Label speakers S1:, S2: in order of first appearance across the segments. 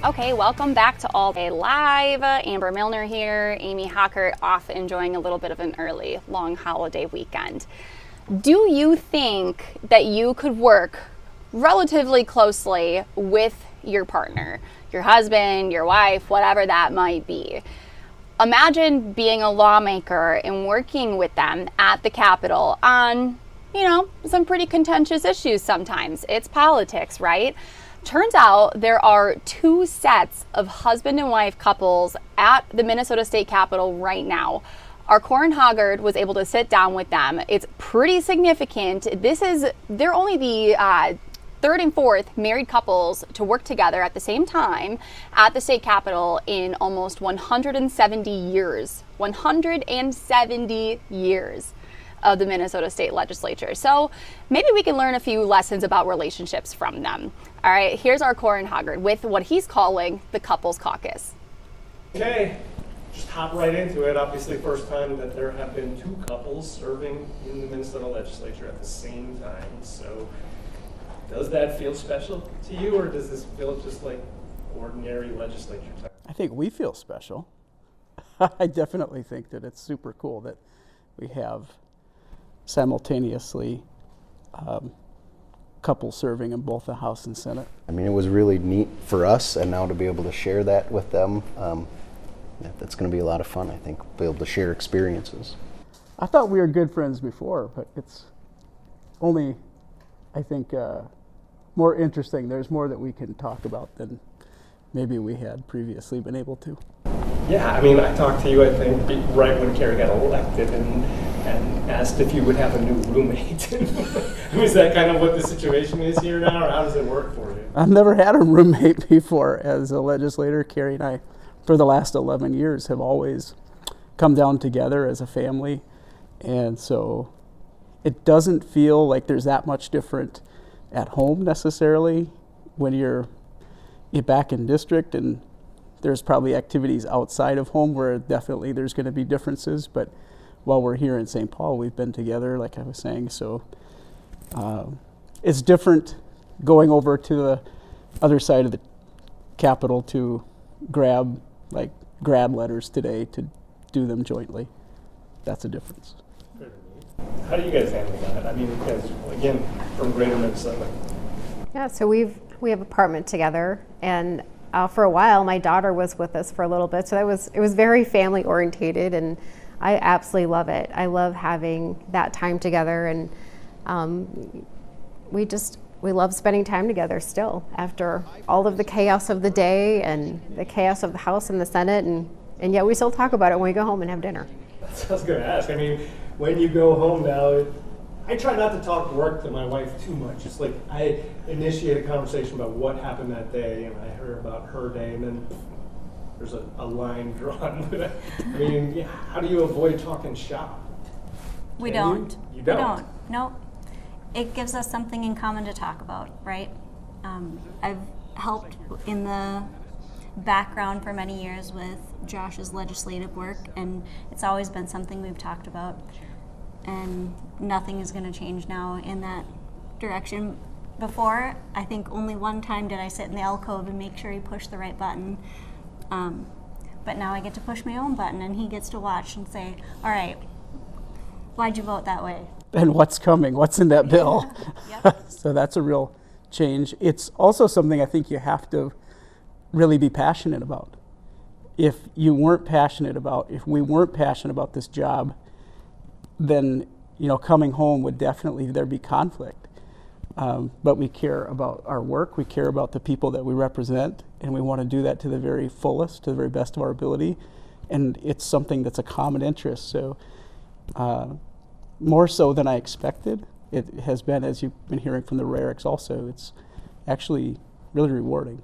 S1: Okay, welcome back to All Day Live. Amber Milner here, Amy Hoggard off enjoying a little bit of an early, long holiday weekend. Do you think that you could work relatively closely with your partner, your husband, your wife, whatever that might be? Imagine being a lawmaker and working with them at the Capitol on, some pretty contentious issues sometimes. It's politics, right? Turns out there are two sets of husband and wife couples at the Minnesota State Capitol right now. Our Corin Hoggard was able to sit down with them. It's pretty significant. They're only the third and fourth married couples to work together at the same time at the state capitol in almost 170 years. 170 years of the Minnesota State Legislature. So maybe we can learn a few lessons about relationships from them. All right, here's our Corin Hoggard with what he's calling the Couples Caucus.
S2: Okay, just hop right into it. Obviously, first time that there have been two couples serving in the Minnesota Legislature at the same time. So does that feel special to you, or does this feel just like ordinary legislature time?
S3: I think we feel special. I definitely think that it's super cool that we have simultaneously couples serving in both the House and Senate.
S4: I mean, it was really neat for us, and now to be able to share that with them, that's going to be a lot of fun, I think, be able to share experiences.
S3: I thought we were good friends before, but it's only, I think, more interesting. There's more that we can talk about than maybe we had previously been able to.
S2: Yeah, I mean, I talked to you, I think, right when Carrie got elected and asked if you would have a new roommate. Is that kind of what the situation is here now, or how does it work for you?
S3: I've never had a roommate before as a legislator. Carrie and I, for the last 11 years, have always come down together as a family. And so it doesn't feel like there's that much different at home necessarily when you're back in district, and there's probably activities outside of home where definitely there's going to be differences, but while we're here in St. Paul, we've been together, like I was saying, so it's different going over to the other side of the Capitol to grab like grad letters today to do them jointly. That's a difference.
S2: How do you guys handle that? I mean, you guys, again, from greater Minnesota.
S5: Yeah, so we have apartment together, and for a while my daughter was with us for a little bit, so it was very family orientated, and I absolutely love it. I love having that time together, and we love spending time together still after all of the chaos of the day and the chaos of the House and the Senate, and yet we still talk about it when we go home and have dinner.
S2: That's what I was going to ask. I mean, when you go home now, I try not to talk work to my wife too much. It's like I initiate a conversation about what happened that day, and I hear about her day, and then there's a line drawn. I mean, how do you avoid talking shop?
S6: We don't.
S2: You don't?
S6: We don't. No. It gives us something in common to talk about, right? I've helped in the background for many years with Josh's legislative work, and it's always been something we've talked about. And nothing is going to change now in that direction. Before, I think only one time did I sit in the alcove and make sure he pushed the right button. But now I get to push my own button, and he gets to watch and say, all right, why'd you vote that way?
S3: And what's coming? What's in that bill?
S6: Yeah. Yep.
S3: So that's a real change. It's also something I think you have to really be passionate about. If we weren't passionate about this job, then coming home would definitely there be conflict. But we care about our work, we care about the people that we represent, and we want to do that to the very fullest, to the very best of our ability. And it's something that's a common interest. So more so than I expected, it has been, as you've been hearing from the Rariks also, it's actually really rewarding.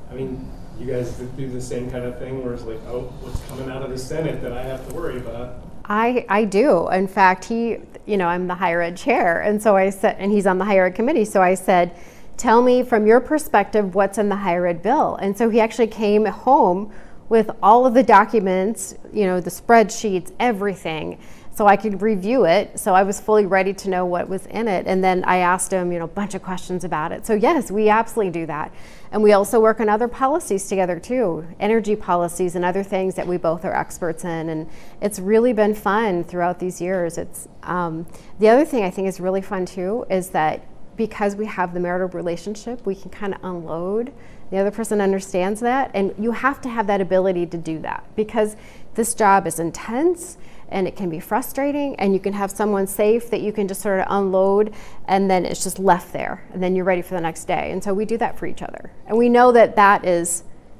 S2: I mean, you guys do the same kind of thing where it's like, oh, what's coming out of the Senate that I have to worry about?
S5: I do. In fact, I'm the higher ed chair, and so I said, and he's on the higher ed committee. So I said, tell me from your perspective what's in the higher ed bill. And so he actually came home with all of the documents, the spreadsheets, everything. so I could review it. So I was fully ready to know what was in it. And then I asked him, a bunch of questions about it. So yes, we absolutely do that. And we also work on other policies together too, energy policies and other things that we both are experts in. And it's really been fun throughout these years. It's the other thing I think is really fun too is that because we have the marital relationship, we can kind of unload. The other person understands that, and you have to have that ability to do that because this job is intense and it can be frustrating, and you can have someone safe that you can just sort of unload, and then it's just left there, and then you're ready for the next day. And so we do that for each other, and we know that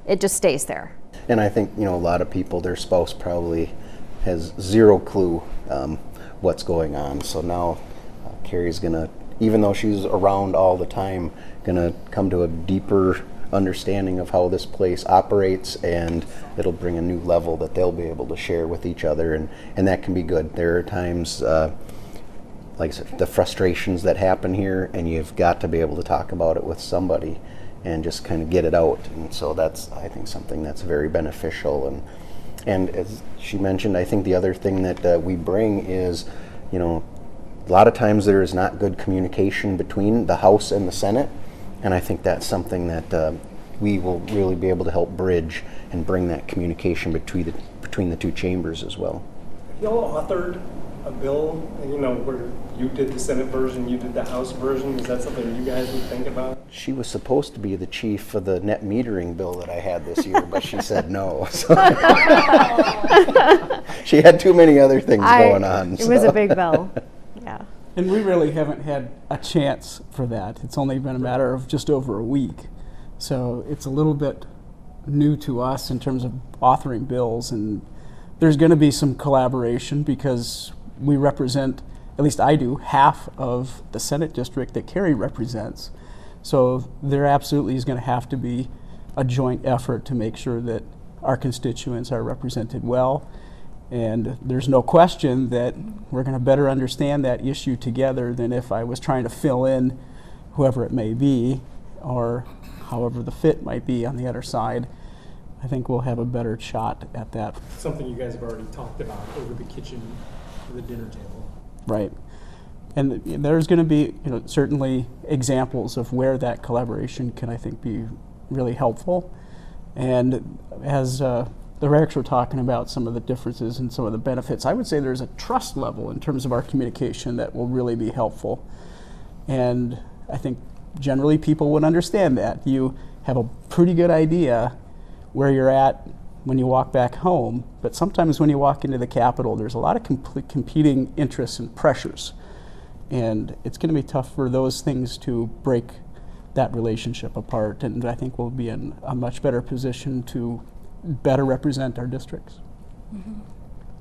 S5: it just stays there.
S4: And I think, a lot of people, their spouse probably has zero clue what's going on. So now Carrie's gonna, even though she's around all the time, gonna come to a deeper understanding of how this place operates, and it'll bring a new level that they'll be able to share with each other, and that can be good. There are times, like I said, the frustrations that happen here, and you've got to be able to talk about it with somebody and just kind of get it out. And so that's, I think, something that's very beneficial. And as she mentioned, I think the other thing that we bring is, a lot of times there is not good communication between the House and the Senate. And I think that's something that we will really be able to help bridge and bring that communication between the two chambers as well.
S2: Y'all authored a bill, where you did the Senate version, you did the House version. Is that something you guys would think about?
S4: She was supposed to be the chief of the net metering bill that I had this year, but she said no. So she had too many other things going on.
S5: It was a big bill. Yeah.
S3: And we really haven't had a chance for that. It's only been a matter of just over a week. So it's a little bit new to us in terms of authoring bills, and there's going to be some collaboration because we represent, at least I do, half of the Senate district that Carrie represents. So there absolutely is going to have to be a joint effort to make sure that our constituents are represented well. And there's no question that we're going to better understand that issue together than if I was trying to fill in whoever it may be or however the fit might be on the other side. I think we'll have a better shot at that.
S2: Something you guys have already talked about over the kitchen or the dinner table.
S3: Right. And there's going to be certainly examples of where that collaboration can, I think, be really helpful. And as the Rex were talking about some of the differences and some of the benefits, I would say there's a trust level in terms of our communication that will really be helpful. And I think generally people would understand that. You have a pretty good idea where you're at when you walk back home, but sometimes when you walk into the Capitol, there's a lot of competing interests and pressures. And it's going to be tough for those things to break that relationship apart. And I think we'll be in a much better position to better represent our districts.
S2: Mm-hmm.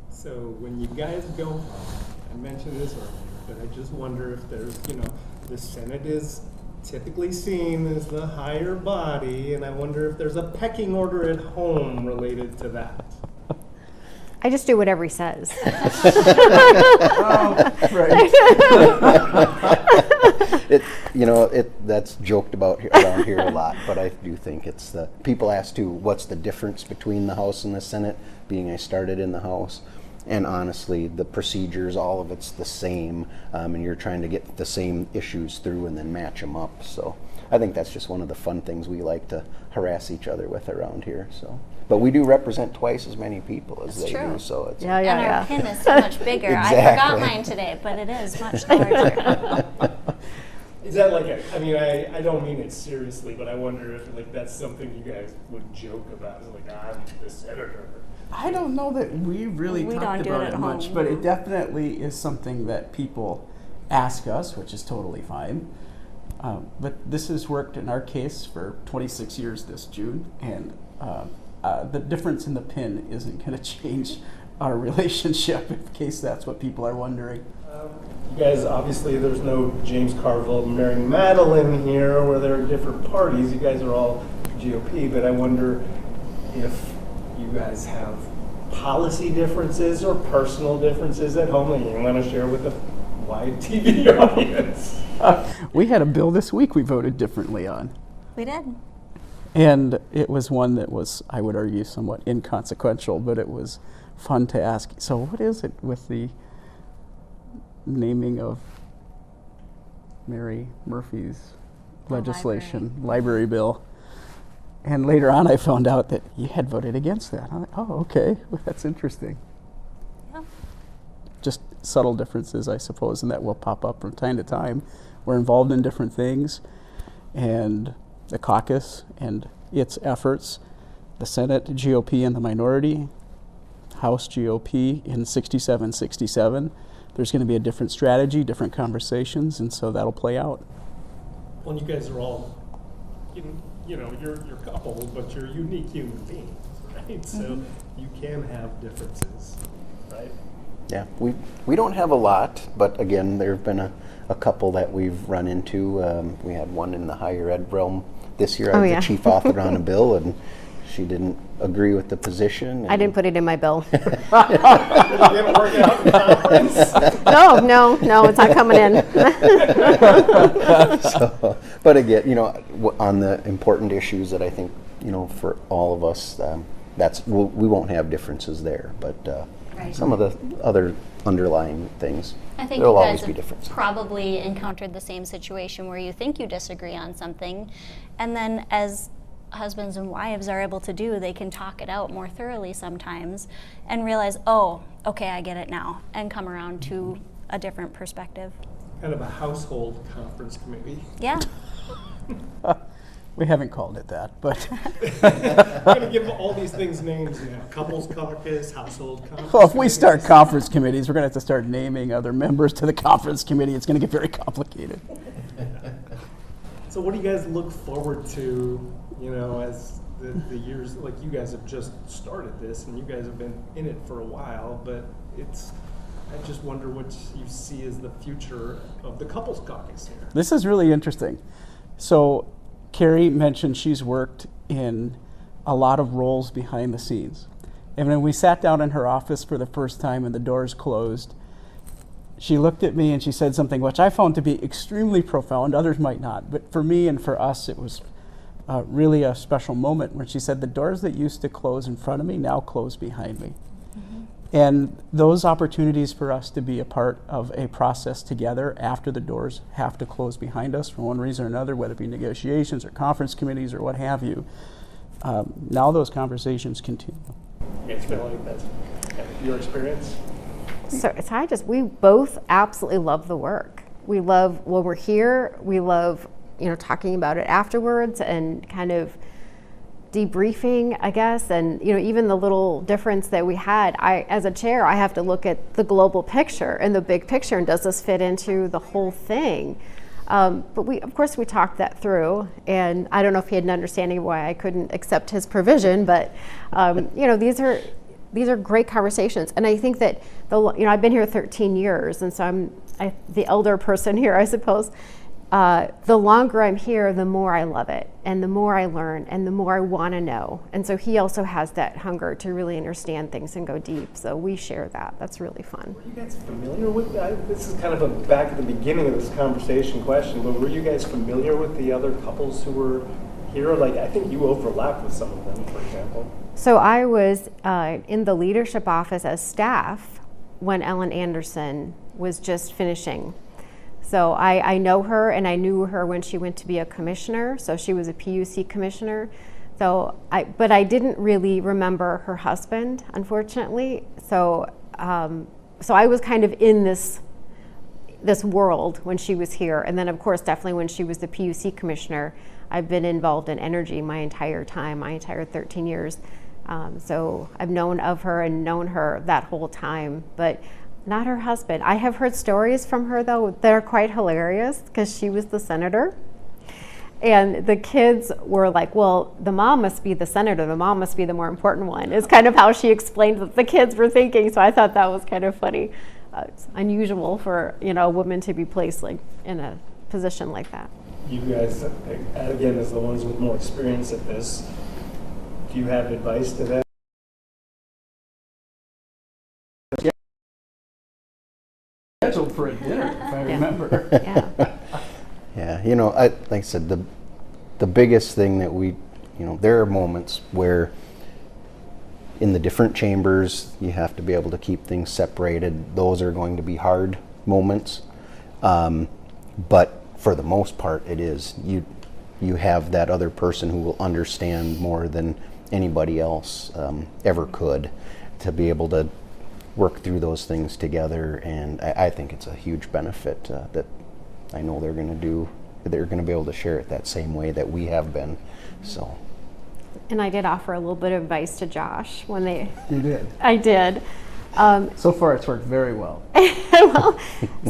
S2: So when you guys go, I mentioned this earlier, but I just wonder if there's, the Senate is typically seen as the higher body, and I wonder if there's a pecking order at home related to that.
S5: I just do whatever he says.
S3: Oh, right.
S4: That's joked about around here a lot, but I do think it's people ask too, what's the difference between the House and the Senate, being I started in the House. And honestly, the procedures, all of it's the same, and you're trying to get the same issues through and then match them up. So I think that's just one of the fun things we like to harass each other with around here. So, but we do represent twice as many people as they do. So it's
S5: Yeah.
S6: And our pin is so much bigger.
S4: Exactly.
S6: I forgot mine today, but it is much larger.
S2: Is that I don't mean it seriously, but I wonder if that's something you guys would joke about. It's I'm the senator.
S3: I don't know that we really
S6: We
S3: talked
S6: don't do
S3: about
S6: it
S3: it
S6: at
S3: much,
S6: home.
S3: but it definitely is something that people ask us, which is totally fine. But this has worked in our case for 26 years this June, and the difference in the pin isn't going to change our relationship, in case that's what people are wondering.
S2: You guys, obviously, there's no James Carville, Mary Madeline here, where there are different parties. You guys are all GOP, but I wonder if you guys have policy differences or personal differences at home that you want to share with the wide TV audience.
S3: We had a bill this week we voted differently on.
S6: We did.
S3: And it was one that was, I would argue, somewhat inconsequential, but it was fun to ask. So what is it with the naming of Mary Murphy's legislation, library bill. And later on I found out that you had voted against that. I'm like, oh, okay, well, that's interesting.
S6: Yeah.
S3: Just subtle differences, I suppose, and that will pop up from time to time. We're involved in different things, and the caucus and its efforts, the Senate GOP in the minority, House GOP in 67-67. There's going to be a different strategy, different conversations, and so that'll play out.
S2: Well, you guys are all, you're a couple, but you're unique human beings, right? So you can have differences, right?
S4: Yeah, we don't have a lot, but again, there have been a couple that we've run into. We had one in the higher ed realm this year. I was the chief author on a bill, and she didn't agree with the position.
S5: I didn't put it in my bill.
S2: It didn't work out in conference.
S5: No, it's not coming in.
S4: So, but again, on the important issues that I think, for all of us, we won't have differences there. But some of the other underlying things,
S6: I think
S4: there'll
S6: you
S4: always
S6: guys
S4: be
S6: have
S4: differences.
S6: probably encountered the same situation where you think you disagree on something, and then as husbands and wives are able to do, they can talk it out more thoroughly sometimes and realize, oh, okay, I get it now, and come around to a different perspective.
S2: Kind of a household conference committee.
S6: Yeah.
S3: We haven't called it that, but
S2: I'm going to give all these things names now. Couples caucus, household conference.
S3: well, if we start conference committees, we're going to have to start naming other members to the conference committee. It's going to get very complicated.
S2: So what do you guys look forward to, as the years, like you guys have just started this and you guys have been in it for a while, but I just wonder what you see as the future of the couples caucus here.
S3: This is really interesting. So Carrie mentioned she's worked in a lot of roles behind the scenes. And when we sat down in her office for the first time and the doors closed, she looked at me and she said something which I found to be extremely profound. Others might not, but for me and for us, it was really a special moment when she said, the doors that used to close in front of me now close behind me. And those opportunities for us to be a part of a process together after the doors have to close behind us for one reason or another, whether it be negotiations or conference committees or what have you, now those conversations continue.
S2: You guys feel like that's your experience?
S5: So we both absolutely love the work. We love when we're here, we love, talking about it afterwards and kind of debriefing, I guess, and even the little difference that we had. As a chair, I have to look at the global picture and the big picture, and does this fit into the whole thing? But we talked that through, and I don't know if he had an understanding of why I couldn't accept his provision, but these are great conversations, and I think that I've been here 13 years, and so I'm the elder person here, I suppose. The longer I'm here, the more I love it, and the more I learn, and the more I want to know. And so he also has that hunger to really understand things and go deep. So we share that. That's really fun.
S2: Were you guys familiar with that? This is kind of a back at the beginning of this conversation question, but were you guys familiar with the other couples who were here? Like, I think you overlapped with some of them, for example.
S5: So I was in the leadership office as staff when Ellen Anderson was just finishing. So I know her, and I knew her when she went to be a commissioner. So she was a PUC commissioner. But I didn't really remember her husband, unfortunately. So I was kind of in this world when she was here. And then, of course, definitely when she was the PUC commissioner, I've been involved in energy my entire 13 years. So I've known of her and known her that whole time. But not her husband. I have heard stories from her, though, that are quite hilarious because she was the senator. And the kids were like, well, the mom must be the senator. The mom must be the more important one. It's kind of how she explained what the kids were thinking. So I thought that was kind of funny. It's unusual for a woman to be placed in a position like that.
S2: You guys, again, as the ones with more experience at this, do you have advice to that?
S3: Scheduled for a dinner, if I remember.
S5: Yeah.
S4: Yeah, like I said, the biggest thing that there are moments where in the different chambers you have to be able to keep things separated. Those are going to be hard moments. But for the most part, it is. You have that other person who will understand more than anybody else ever could, to be able to work through those things together. And I think it's a huge benefit that I know they're going to do. They're going to be able to share it that same way that we have been. So.
S5: And I did offer a little bit of advice to Josh when they.
S3: You did.
S5: I did.
S3: So far, it's worked very well.
S5: Well,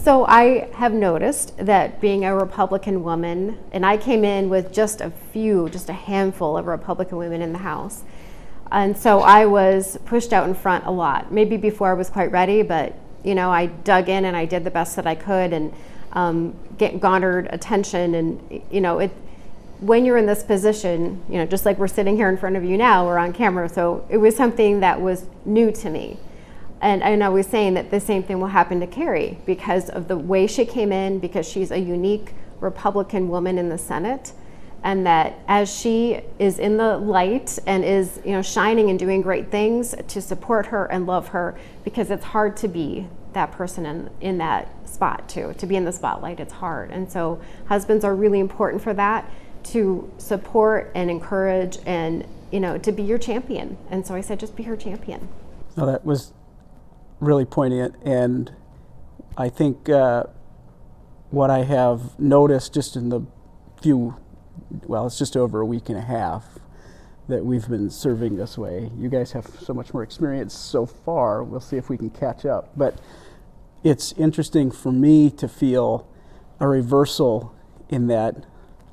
S5: so I have noticed that being a Republican woman, and I came in with just a handful of Republican women in the House. And so I was pushed out in front a lot. Maybe before I was quite ready, but I dug in and I did the best that I could, and garnered attention. And when you're in this position, just like we're sitting here in front of you now, we're on camera. So it was something that was new to me. And I was saying that the same thing will happen to Carrie because of the way she came in, because she's a unique Republican woman in the Senate, and that as she is in the light and is shining and doing great things, to support her and love her, because it's hard to be that person in that spot too. To be in the spotlight, it's hard. And so husbands are really important for that, to support and encourage and to be your champion. And so I said, just be her champion.
S3: Now that was really poignant, and I think what I have noticed just in the it's just over a week and a half that we've been serving this way. You guys have so much more experience so far. We'll see if we can catch up. But it's interesting for me to feel a reversal in that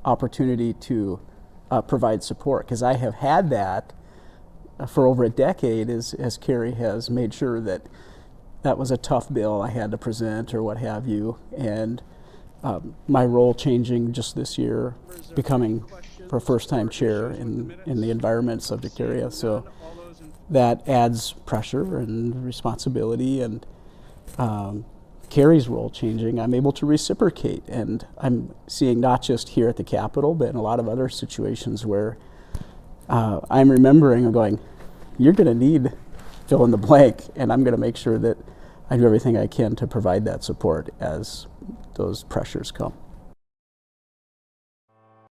S3: opportunity to provide support, because I have had that for over a decade as Carrie has made sure that was a tough bill I had to present or what have you. And my role changing just this year, becoming for first-time chair in the environment subject area. So that adds pressure and responsibility, and Carrie's role changing, I'm able to reciprocate. And I'm seeing not just here at the Capitol, but in a lot of other situations where I'm remembering and going, you're going to need fill in the blank, and I'm going to make sure that I do everything I can to provide that support as those pressures come.